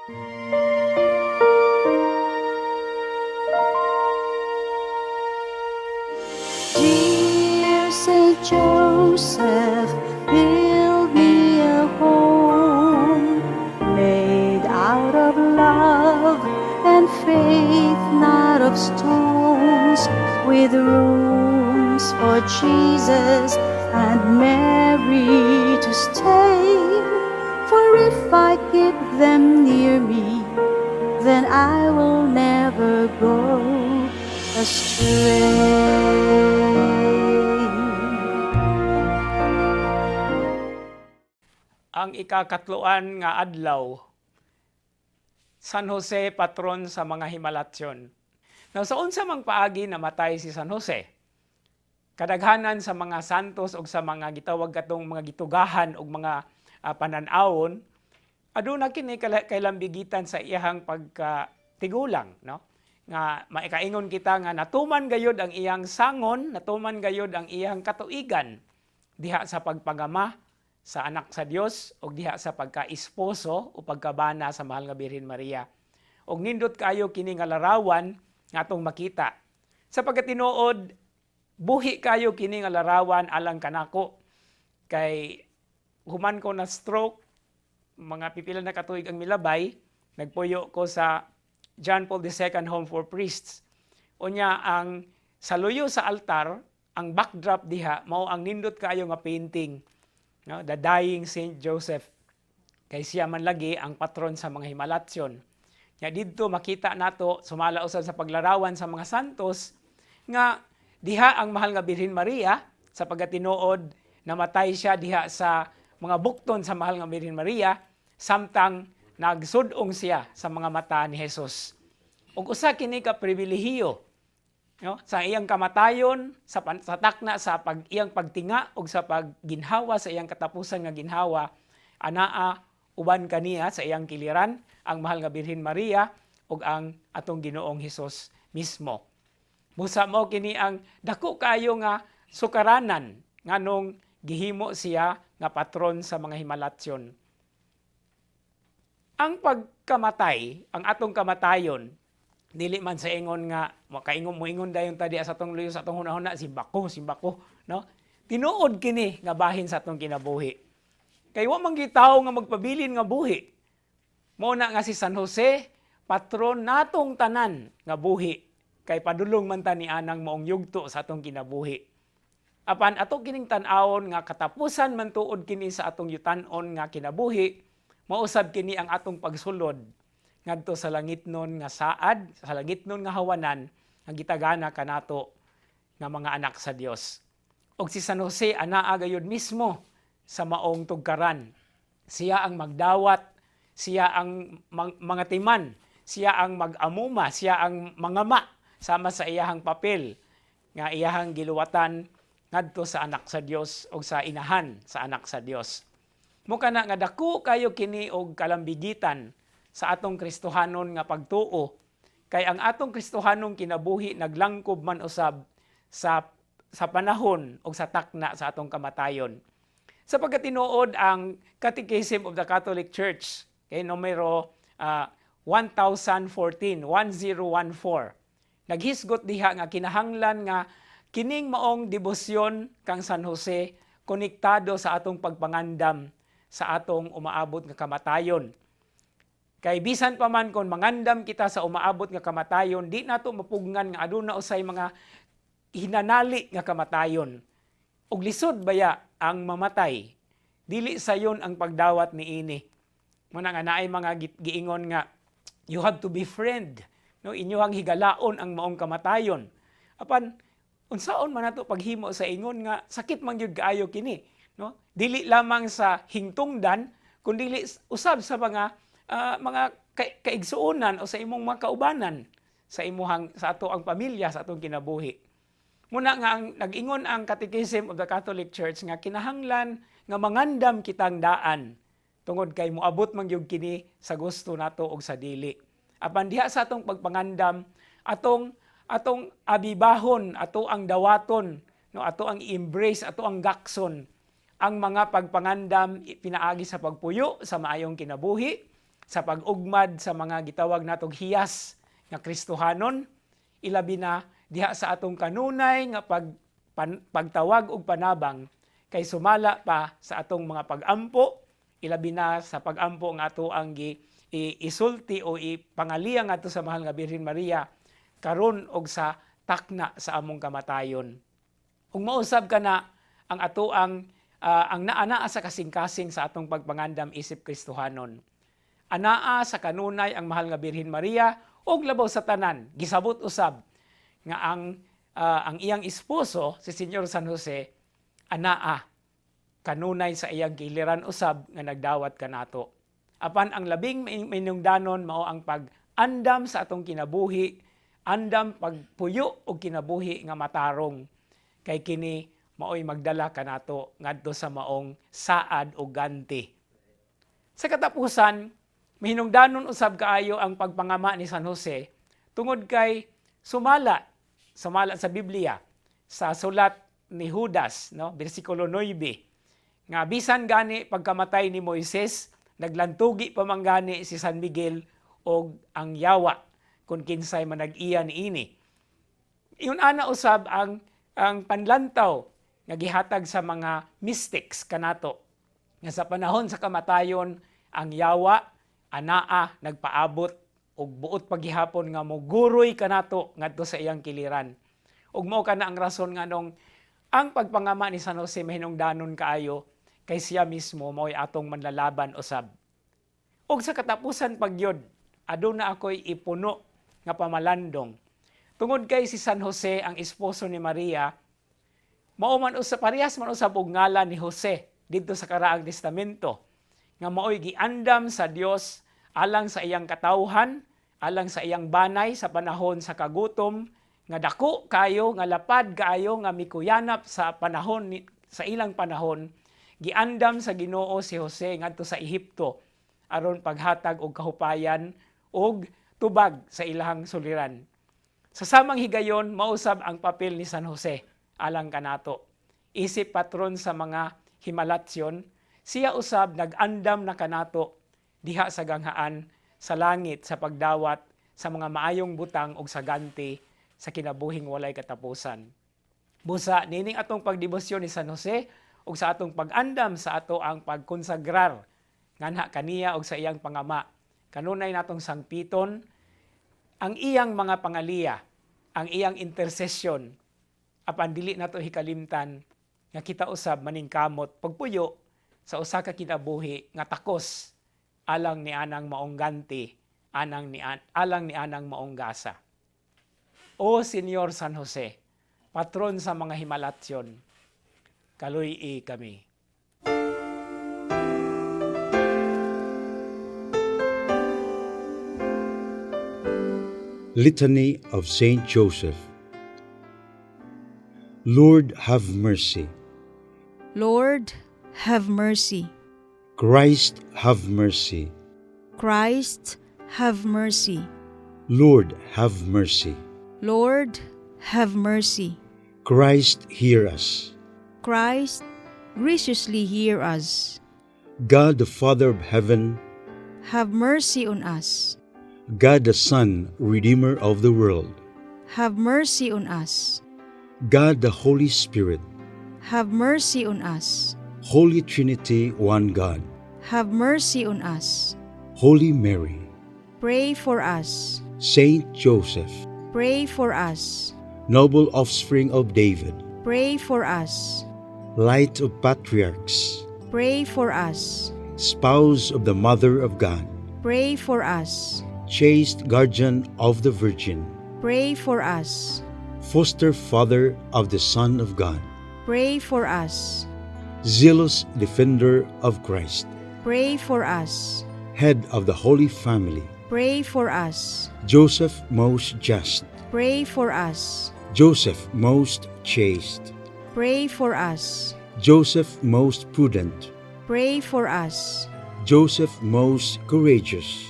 Dear Saint Joseph, build me a home made out of love and faith, not of stones, with rooms for Jesus and Mary to stay. For if I keep them near me, then I will never go astray. Ang ikakatloan nga adlaw, San Jose, patron sa mga Himalatyon. Now, sa unsa mang paagi namatay si San Jose, kadaghanan sa mga santos o sa mga gitawag katong mga gitugahan o mga pananawon, aduna kini kailambigitan sa iyang pagkatigulang, no? Nga maikaingon kita nga natuman gayud ang iyang sangon, natuman gayud ang iyang katuigan diha sa pagpagama sa anak sa Dios o diha sa pagka-esposo o pagkabana sa mahal nga Birhen Maria. Og nindot kayo kini nga larawan nga atong makita. Sa pagkatinuod, buhi kayo kini nga larawan alang kanako. Kay human ko na stroke, mga pipila na katuig ang milabay, nagpuyo ko sa John Paul II Home for Priests. Unya ang saluyo sa altar, ang backdrop diha mao ang nindot kayo nga painting, no? The Dying Saint Joseph. Kay siya man lagi ang patron sa mga Himalatyon. Nya didto makita nato sumala usab sa paglarawan sa mga santos nga diha ang mahal nga Birhen Maria sa pagatinuod namatay siya diha sa mga bukton sa mahal nga Birhen Maria samtang nagsudong siya sa mga mata ni Jesus. Ug usa kini ka pribilehiyo, no? Sa iyang kamatayon, sa takna sa iyang pagtinga ug sa pagginhawa sa iyang katapusan nga ginhawa, anaa uban kaniya sa iyang kiliran ang mahal nga Birhen Maria ug ang atong Ginoong Hesus mismo. Busa mo kini ang dako kayo nga sukaranan nganong gihimo siya nga patron sa mga Himalatyon. Ang pagkamatay, ang atong kamatayon, dili man sa ingon nga makaingon mo ingon dayon tadi sa atong luyo sa atong hunahuna simbako, no? Tinuod kini nga bahin sa atong kinabuhi. Kay wa man gitawo nga magpabilin nga buhi. Mao na nga si San Jose, patron natong tanan nga buhi. Kay padulong man ta ni anang maong yugto sa atong kinabuhi. Apan ato kining tan-awon nga katapusan man tuod kini sa atong yutan-on nga kinabuhi, mausab kini ang atong pagsulod ngadto sa langitnon nga saad, sa langitnon nga hawanan nga gitagana kanato nga mga anak sa Dios. Og si San Jose anaa gayud mismo sa maong tugkaran. Siya ang magdawat, siya ang mga timan, siya ang mag-amuma, siya ang mangama sama sa iyahang papel nga iyahang giluwatan ngadto sa anak sa Dios o sa inahan sa anak sa Dios. Muka na nga dako kayo kini og kalambigitan sa atong Kristohanon nga pagtuo. Kay ang atong Kristohanong kinabuhi naglangkob man usab sa panahon o sa takna sa atong kamatayon. Sa pagkatinuod ang Catechism of the Catholic Church, kay numero 1014, naghisgot diha nga kinahanglan nga kining maong debosyon kang San Jose konektado sa atong pagpangandam sa atong umaabot nga kamatayon. Kay bisan pa man kung mangandam kita sa umaabot nga kamatayon, di nato mapugngan nga aduna usay mga hinanali nga kamatayon. Ug lisod baya ang mamatay, dili sayon ang pagdawat niini. Muna nga naay mga giingon nga you have to befriend, no, inyong higalaon ang maong kamatayon. Apan unsaon man nato paghimo sa ingon nga sakit man gyud kaayo kini, no? Dili lamang sa hingtungdan kundi usab sa mga kaigsuonan o sa imong mga kaubanan sa ato ang pamilya sa atong kinabuhi. Muna nga ang nag-ingon ang Catechism of the Catholic Church nga kinahanglan nga mangandam kitang daan tungod kay moabot man gyud kini sa gusto nato og sa dili. Apan diha sa atong pagpangandam atong abibahon, ato ang dawaton, no, ato ang embrace, ato ang gakson ang mga pagpangandam pinaagi sa pagpuyo sa maayong kinabuhi, sa pag-ugmad sa mga gitawag natong hiyas nga Kristohanon, ilabi na diha sa atong kanunay nga pagtawag og panabang kay sumala pa sa atong mga pag-ampo, ilabi na sa pag-ampo nga ato ang isulti o ipangaliya nga ato sa mahal nga Birhen Maria karon og sa takna sa among kamatayon. Ug mausab ka na ang ato ang naanaa sa kasing-kasing sa atong pagpangandam isip Kristohanon. Anaa sa kanunay ang mahal nga Birhen Maria ug labaw sa tanan gisabot usab nga ang iyang esposo si Señor San Jose anaa kanunay sa iyang giliran usab nga nagdawat kanato. Apan ang labing minungdanon mao ang pag-andam sa atong kinabuhi, andam pagpuyo og kinabuhi nga matarong kay kini maoy magdala kanato ngadto sa maong saad o ganti. Sa katapusan, mahinungdanon usab kaayo ang pagpangama ni San Jose tungod kay sumala sa Biblia sa sulat ni Judas, no, bersikulo 9, nga bisan gani pagkamatay ni Moises, naglantugi pa man gani si San Miguel og ang yawa kung kinsay manag-iya niini. Iyon ana usab ang panlantaw nga gihatag sa mga mystics kanato nga sa panahon sa kamatayon ang yawa anaa nagpaabot og buot paghihapon nga moguroy kanato ngadto sa iyang kiliran. Ug mao kana ang rason nga nung ang pagpangama ni San Jose mahinungdanon kaayo kay siya mismo mao'y atong manlalaban usab. Ug sa katapusan pagyod aduna ako'y ipuno nga pamalandong tungod kay si San Jose ang esposo ni Maria, mao man usab parehas man usab og ngalan ni Jose didto sa Karaang Testamento nga mao'y giandam sa Dios alang sa iyang katawhan, alang sa iyang banay sa panahon sa kagutom, nga dako kayo, nga lapad kayo, nga mikuyanap sa panahon sa ilang panahon, giandam sa Ginoo si Jose ngadto sa Ehipto aron paghatag og kahupayan og tubag sa ilahang suliran. Sa samang higayon, mausab ang papel ni San Jose alang kanato. Isip patron sa mga Himalatsyon, siya usab nag-andam na kanato diha sa ganghaan sa langit sa pagdawat sa mga maayong butang og sa ganti sa kinabuhing walay katapusan. Busa nining atong pagdebosyon ni San Jose ug sa atong pag-andam sa ato ang pagkonsagrar nganha kaniya og sa iyang pangama. Kanunay natong sangpiton ang iyang mga pangaliya, ang iyang intercession, apan dili nato hikalimtan nga kita usab maningkamot pagpuyo sa usa ka kinabuhi nga takos alang ni anang maong ganti, alang ni anang maong gasa. O Señor San Jose, patron sa mga Himalatsyon, kaluy-i kami. Litany of Saint Joseph. Lord, have mercy. Lord, have mercy. Christ, have mercy. Christ, have mercy. Lord, have mercy. Lord, have mercy. Christ, hear us. Christ, graciously hear us. God, the Father of heaven, Have mercy on us. God, the Son, Redeemer of the world, Have mercy on us. God, the Holy Spirit, Have mercy on us. Holy Trinity, one God, Have mercy on us. Holy Mary, Pray for us. Saint Joseph, Pray for us. noble offspring of David, Pray for us. light of patriarchs, Pray for us. spouse of the Mother of God, Pray for us. chaste guardian of the Virgin, Pray for us. foster father of the Son of God, Pray for us. zealous defender of Christ, Pray for us. head of the Holy Family, Pray for us. Joseph most just, Pray for us. Joseph most chaste, Pray for us. Joseph most prudent, Pray for us. Joseph most courageous,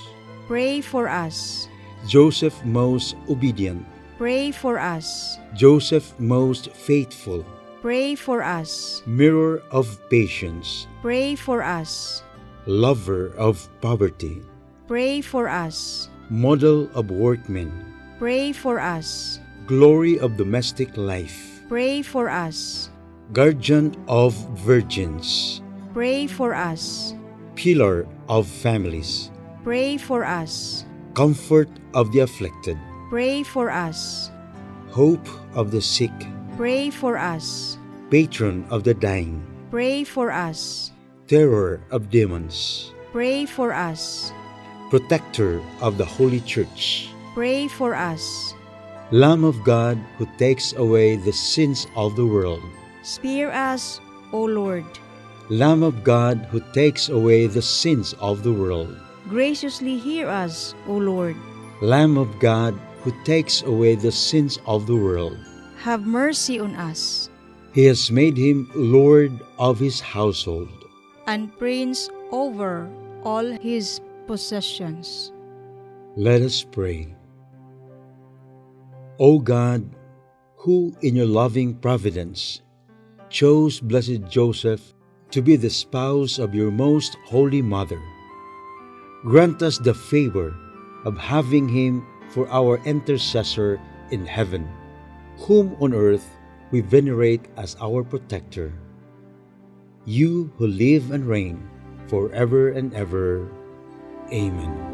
Pray for us. Joseph most obedient, Pray for us. Joseph most faithful, Pray for us. mirror of patience, Pray for us. lover of poverty, Pray for us. Model of workmen, Pray for us. glory of domestic life, Pray for us. guardian of virgins, Pray for us. pillar of families, Pray for us. comfort of the afflicted, Pray for us. hope of the sick, Pray for us. patron of the dying, Pray for us. terror of demons, Pray for us. protector of the Holy Church, Pray for us. Lamb of God who takes away the sins of the world, Spare us, O Lord. Lamb of God who takes away the sins of the world, Graciously hear us, O Lord. Lamb of God who takes away the sins of the world. Have mercy on us, He has made him Lord of his household. and prince over all his possessions. Let us pray. O God, who in your loving providence chose blessed Joseph to be the spouse of your most holy mother, grant us the favor of having him for our intercessor in heaven, whom on earth we venerate as our protector. You who live and reign forever and ever. Amen.